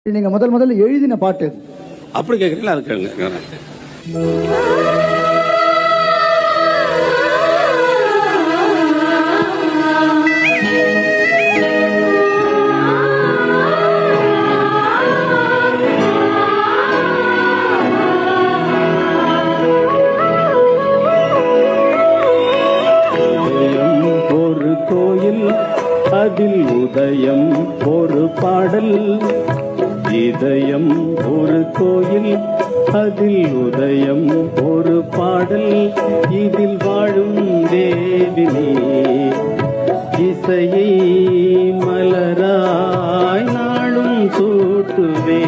நீங்க முதல்ல எழுதின பாட்டு அப்படி கேட்குறீங்களா? அது கேளுங்க. ஒரு கோயில் அதில் உதயம் ஒரு பாடல், இதயம் ஒரு கோயில் அதில் உதயம் ஒரு பாடல், இதில் வாழும் தேவினே இசையை மலராய் நாளும் சூட்டுவே.